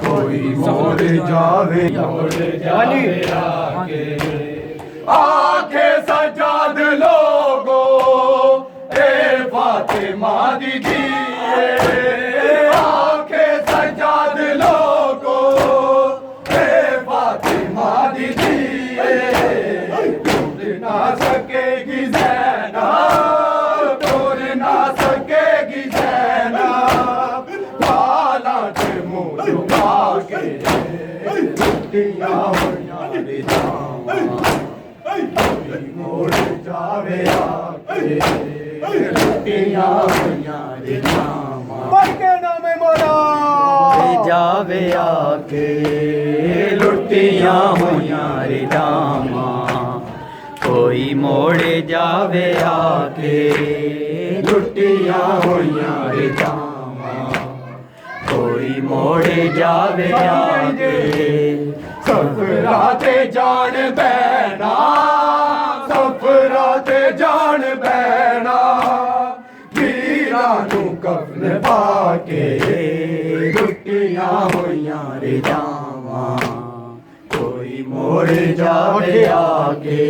कोई मोड़ जावे आके सजाद लोगो ए फातिमा दीदी आके सजाद लोगो ए फातिमा दीदी टूट ना सकेगी ज़ैनब टूट ना सकेगी ज़ैनब पाला के मुँह लुका के टूटियाँ होइयां रे मोड़ जावे आके लुटियां होइयां रे जामा पढ़ के नामे मौला जावे आके लुटियां होइयां रे जामा कोई मोड़ जावे आके लुटियां होइयां रे जामा कोई मोड़ जावे आके सफरा ते जान बैना सफरा ते जान बैना वीरां नूं कफन पाके लुटियां होइयां रे जावां कोई मोड़ जावे आके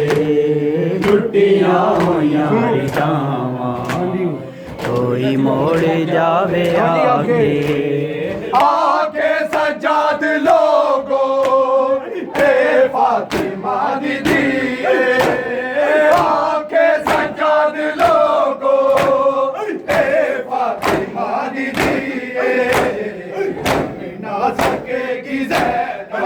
लुटियां होइयां रे जावां कोई मोड़ जावे आके आके सजाद लोगो फातिमा दीदी आके सजाद लोगो ए फातिमा दीदी ना सकेगी ज़ैनब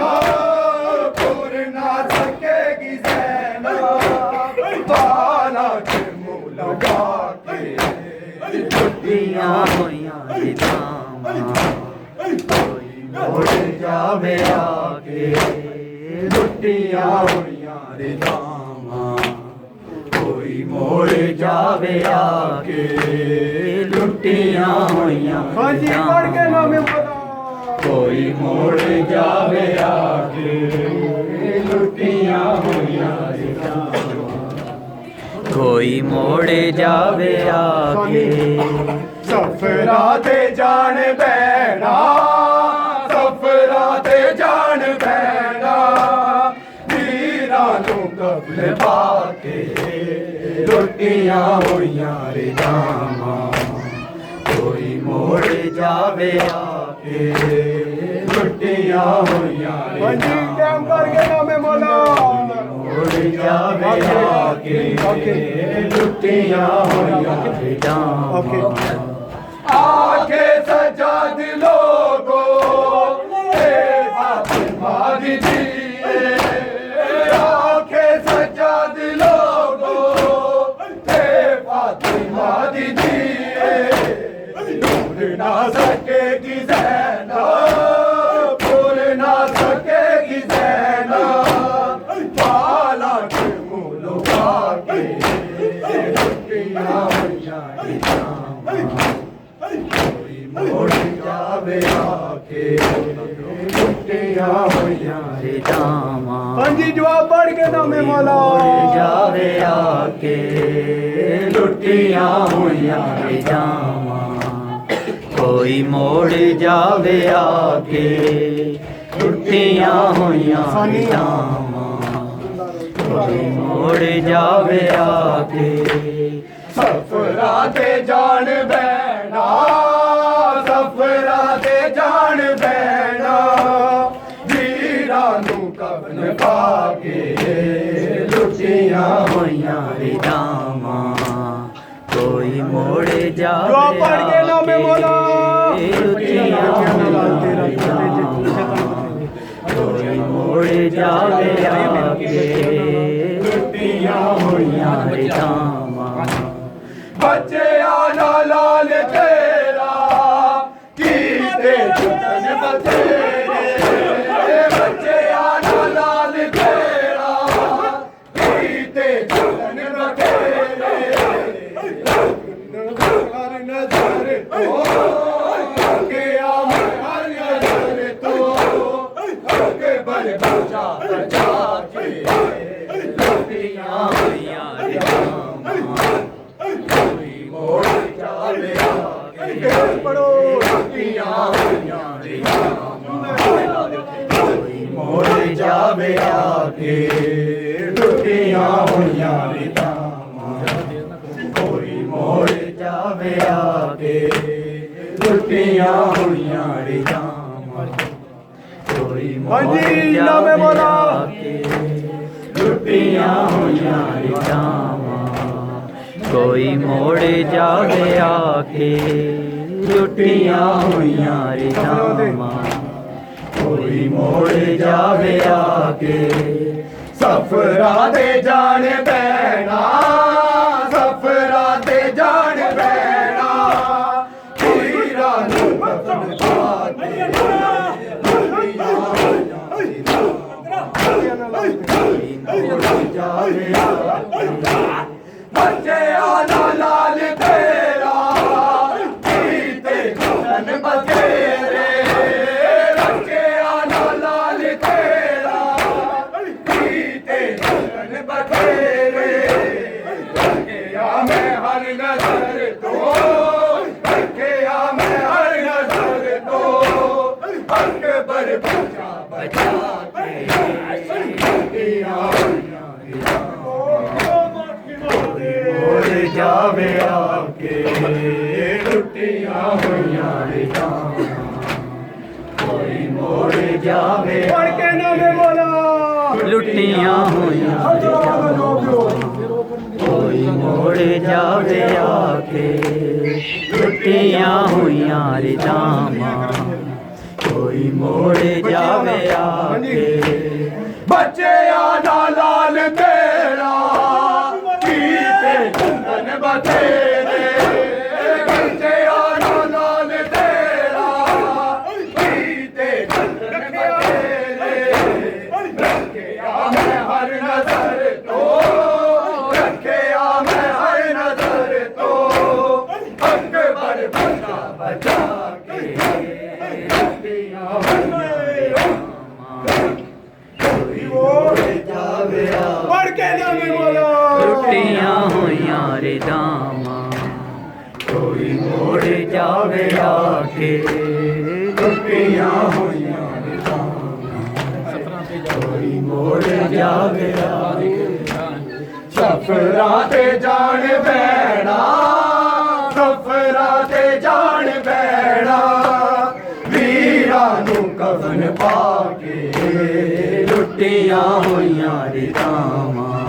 पूर ना सकेगी ज़ैनब बाला के मुँह लगा के छुट्टियाँ होइयां रे जामा कोई मोड़ जावे आके लुटियां होइयां रे जामा कोई मोड़ जावे आके लुटियां होइयां रे जामा कोई मोड़ जावे आके लुटियां होइयां रे जामा कोई मोड़ जावे आके सफरा ते जान बैना सफरा ते जान बैना वीरां नूं कफन पाके लुटियां होइयां रे जामा कोई मोड़ जावे आके लुटियां होइयां रे जामा मोड़ जावे आके लुटियां होइयां रे जामा आके सजाद लोगो ए फातिमा दीदी आके सजाद लोगो ए फातिमा दीदी टूट ना सकेगी ज़ैनब पूर ना सकेगी ज़ैनब पाला के मुँह लुका के लुटियां होइयां रे जामा कोई मोड़ जावे आके लुटियां होइयां रे जामा पंजी जवाब पढ़ के नामे मौला जावे आके लुटियां होइयां रे जामा कोई मोड़ जावे आके लुटियां होइयां रे जामा कोई मोड़ जावे आके सफरा ते जान बैना सफरा ते जान बैना वीरां नूं कफन पाके लुटियां होइयां रे जामा कोई मोड़ जावे पढ़ के नामे मौला लुटियां होइयां रे जामा कोई मोड़ जावे आके लुटियां होइयां रे जामा बच्चे आला लाल तेरा कीते जुटन बतेरे बच्चे आला लाल तेरा कीते जुटन बतेरे हर नजर तो आगे हर नजर तो आगे बल बचा बचा के लुटियां होइयां रे जामा मोड़ जावे आके पड़ो लुटियां होइयां रे जामा ਜਾਵੇ ਆਕੇ ਟੁੱਟੀਆਂ ਹੋਈਆਂ ਰਿਤਾਵਾਂ ਕੋਈ ਮੋੜ ਜਾਵੇ ਆਕੇ ਟੁੱਟੀਆਂ ਹੋਈਆਂ ਰਿਤਾਵਾਂ ਕੋਈ ਮੋੜ ਹਾਂਜੀ ਨਾਮੇ ਜਾਵੇ ਮੌਲਾ ਆਕੇ ਟੁੱਟੀਆਂ ਹੋਈਆਂ ਰਿਤਾਵਾਂ ਕੋਈ ਮੋੜ ਜਾਵੇ ਆਕੇ ਟੁੱਟੀਆਂ ਹੋਈਆਂ ਰਿਤਾਵਾਂ ਕੋਈ ਮੋੜ ਜਾਵੇ ਆਕੇ ਸਫਰਾਂ ਤੇ ਜਾਣ ਪੈਣਾ ਸਫਰਾਂ ਤੇ ਜਾਣ ਪੈਣਾ ਵੀਰਾਂ ਨੂੰ ਕਫਨ ਪਾ ਕੇ ਟੁੱਟੀਆਂ ਹੋਈਆਂ ਜਾਵੇ ਆਕੇ ਬੱਚਿਆਂ ਦਾ ਲਾਲ ਤੇਰਾ ਕੀਤੇ ਕਫਨ ਬਥੇਰੇ ਬੱਚਿਆਂ ਦਾ ਲਾਲ ਤੇਰਾ ਕੀਤੇ ਕਫਨ ਬਥੇਰੇ ਰੱਖਿਆ ਮੈਂ ਹਰ ਨਜ਼ਰ ਤੋਂ ਰੱਖਿਆ ਮੈਂ ਹਰ ਨਜ਼ਰ ਤੋਂ ਅਕਬਰ ਬਚਾ ਬਚਾ ਕੇ ਟੁੱਟੀਆਂ ਮੋੜ ਜਾਵੇ ਆਕੇ ਟੁੱਟੀਆਂ ਹੋਈਆਂ ਰਿਤਾਵਾਂ ਕੋਈ ਮੋੜ ਜਾਵੇ ਪੜ ਕੇ ਨਾਮੇ ਮੌਲਾ ਲੁੱਟੀਆਂ ਹੋਈਆਂ ਕੋਈ ਮੋੜ ਜਾਵੇ ਆਕੇ ਲੁੱਟੀਆਂ ਹੋਈਆਂ ਰਿਤਾਵਾਂ ਕੋਈ ਮੋੜ ਜਾਵੇ ਆਕੇ ਬੱਚਿਆਂ ਦਾ ਲਾਲ ਤੇਰਾ ਕੀਤੇ ਚੰਦਨ ਬਥੇਰੇ ਬੱਚਿਆਂ ਦਾ ਲਾਲ ਤੇਰਾ ਕੀਤੇ ਚੰਦਨ ਬਥੇਰੇ ਰੱਖਿਆ ਮੈਂ ਹਰ ਨਜ਼ਰ ਤੋਂ ਰੱਖਿਆ ਮੈਂ ਹਰ ਨਜ਼ਰ ਤੋਂ ਅਕਬਰ ਬਚਾ ਬਚਾ ਕੇ ਟੁੱਟੀਆਂ ਹੋਈਆਂ ਕੋਈ ਮੋੜ ਜਾਵੇ ਪੜ ਕੇ ਨਾਮੇ ਮੌਲਾ ਲੁੱਟੀਆਂ ਹੋਈਆਂ ਰਿਤਾਵਾਂ ਕੋਈ ਮੋੜ ਜਾਵੇ ਆਕੇ ਟੁੱਟੀਆਂ ਹੋਈਆਂ ਕੋਈ ਮੋੜ ਜਾਵੇ ਸਫਰਾਂ ਤੇ ਜਾਣ ਪੈਣਾ ਸਫਰਾਂ ਤੇ ਜਾਣ ਪੈਣਾ ਵੀਰਾਂ ਨੂੰ ਕਫਨ ਪਾ ਕੇ ਲੁੱਟੀਆਂ ਹੋਈਆਂ ਰਿਤਾਵਾਂ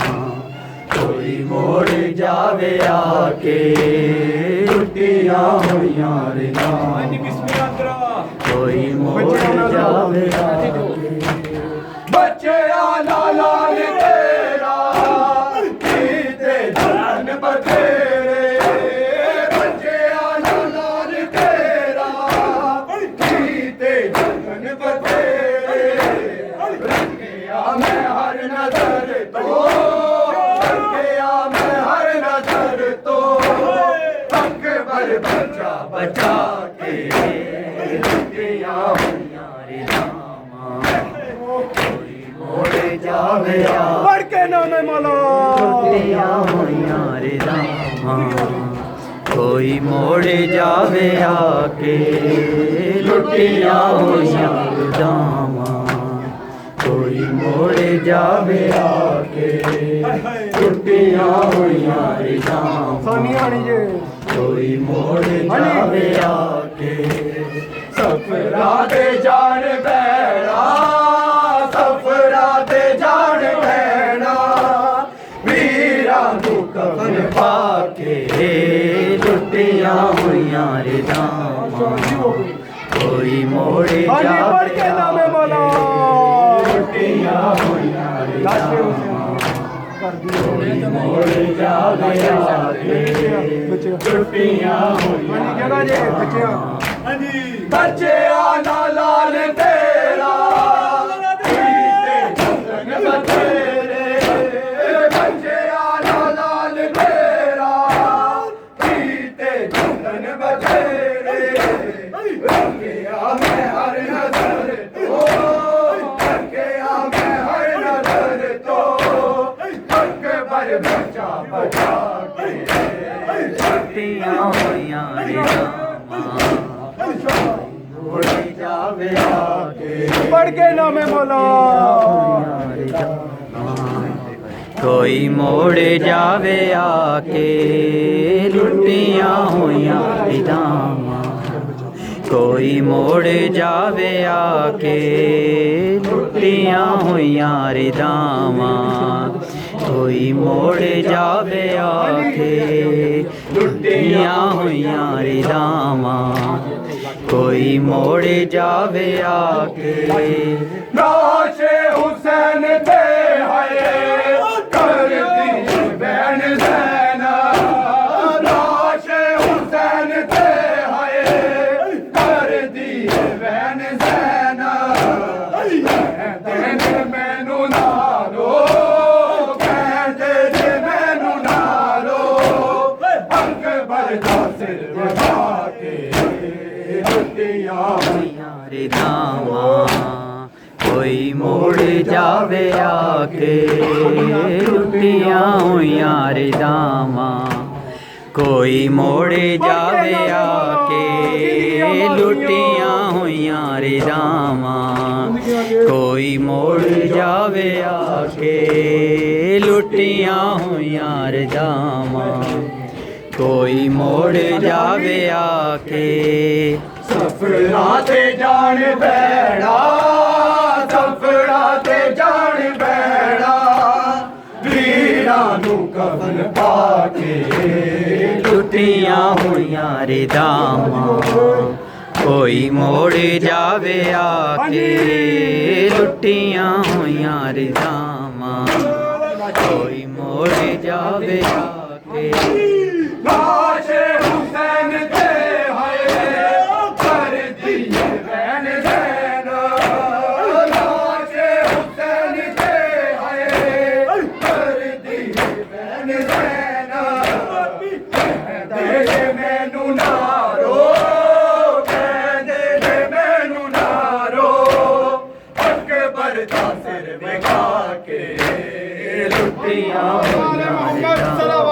ਕੋਈ ਮੋੜ ਜਾਵੇ ਆਕੇ ਟੁੱਟੀਆਂ ਹੋਈਆਂ ਰਿਤਾਵਾਂ ਕੋਈ ਮੋੜ ਜਾਵੇ ਆਕੇ ਬੱਚਿਆਂ ਦਾ ਲਾਲ ਤੇਰਾ ਕੀਤੇ ਜਨ ਬਥੇਰੇ ਬੱਚਿਆਂ ਦਾ ਲਾਲ ਤੇਰਾ ਕੀਤੇ ਜਨ ਬਥੇਰੇ ਰੱਖਿਆ ਮੈਂ ਹਰ ਨਜ਼ਰ ਤੋਂ ਰੱਖਿਆ ਮੈਂ ਹਰ ਨਜ਼ਰ ਤੋਂ ਅਕਬਰ ਬਚਾ ਬਚਾ ਕੇ ਟੁੱਟੀਆਂ ਹੋਈਆਂ ਰਿਤਾਵਾਂ ਕੋਈ ਮੋੜ ਜਾਵੇ ਪੜ ਕੇ ਨਾਮੇ ਮੌਲਾ ਲੁੱਟੀਆਂ ਹੋਈਆਂ ਰਿਤਾਵਾਂ ਕੋਈ ਮੋੜ ਜਾਵੇ ਆਕੇ ਲੁੱਟੀਆਂ ਹੋਈਆਂ ਰਿਤਾਵਾਂ ਕੋਈ ਮੋੜ ਜਾਵੇ ਆਕੇ ਟੁੱਟੀਆਂ ਹੋਈਆਂ ਰਿਤਾਵਾਂ ਸਾਨੀ ਆਣੀ ਜੇ ਕੋਈ ਮੋੜ ਜਾਵੇ ਆਕੇ ਸਫਰਾਂ ਤੇ ਜਾਣ ਪੈਣਾ ਸਫਰਾਂ ਤੇ ਜਾਣ ਪੈਣਾ ਵੀਰਾਂ ਨੂੰ ਕਫਨ ਪਾ ਕੇ ਲੁੱਟੀਆਂ ਹੋਈਆਂ ਰਿਤਾਵਾਂ ਕੋਈ ਮੋੜ ਹਾਂਜੀ ਪੜ ਕੇ ਜਾਵੇ ਨਾਮੇ ਮੌਲਾ ਟੁੱਟੀਆਂ ਹੋਈਆਂ ਲਾਸ਼ੇ ਰਿਤਾਵਾਂ ਕਰਦੀ ਕੋਈ ਮੋੜ ਜਾਵੇ ਆਕੇ ਟੁੱਟੀਆਂ ਹੋਈਆਂ ਹਾਂਜੀ ਜਗ੍ਹਾ ਜੇ ਬੱਚਿਆਂ ਬੱਚਿਆਂ ਦਾ ਲਾਲ ਤੇਰਾ ਕੀਤੇ ਚੰਦਨ ਬਥੇਰੇ ਬੱਚਿਆਂ ਦਾ ਲਾਲ ਤੇਰਾ ਕੀਤੇ ਚੰਦਨ ਬਥੇਰੇ ਰੱਖਿਆ ਮੈਂ ਹਰ ਨਜ਼ਰ ਤੋਂ ਰੱਖਿਆ ਮੈਂ ਹਰ ਨਜ਼ਰ ਤੋਂ ਅਕਬਰ ਬਚਾ ਬਚਾ ਕੇ ਲੁੱਟੀਆਂ ਹੋਈਆਂ ਰਿਤਾਵਾਂ ਹੋਈ ਜਾਵੇ ਆਕੇ पढ़ के नामे मौला कोई मोड़ जावे आके लुटियां होइयां रिदावां कोई मोड़ जावे आके लुटियां होइयां रिदावां कोई मोड़ जावे आके लुटियां होइयां रिदावां कोई मोड़ जावे आके नाशे हुसैन दे हाय कर दी बैन ज़ैना नाशे हुसैन दे हाय कर दी बैन ज़ैना कहते मैनू नारो कहते मैनू नारो अकबर दा सिर वधा के लुटियां रिदावां कोई मोड़ जावे आके लुटियां होइयां रिदावां कोई मोड़ जावे आके लुटियां होइयां रिदावां कोई मोड़ जावे आके लुटियां होइयां रिदावां कोई मोड़ जावे आके सफरा ते जान बैड़ा सफरा ते जान बैड़ा वीरां नू कफन पाके लुटियां होइयां रिदावां कोई मोड़ जावे आके लुटियां होइयां रिदावां कोई मोड़ जावे आके नाशे हुसैन दे हाय कर दी बैन ज़ैना नाशे हुसैन दे हाय कर दी बैन ज़ैना कहते मैनू नारो कहते मैनू नारो अकबर दा सिर विखा के लुटियां होइयां रिदावां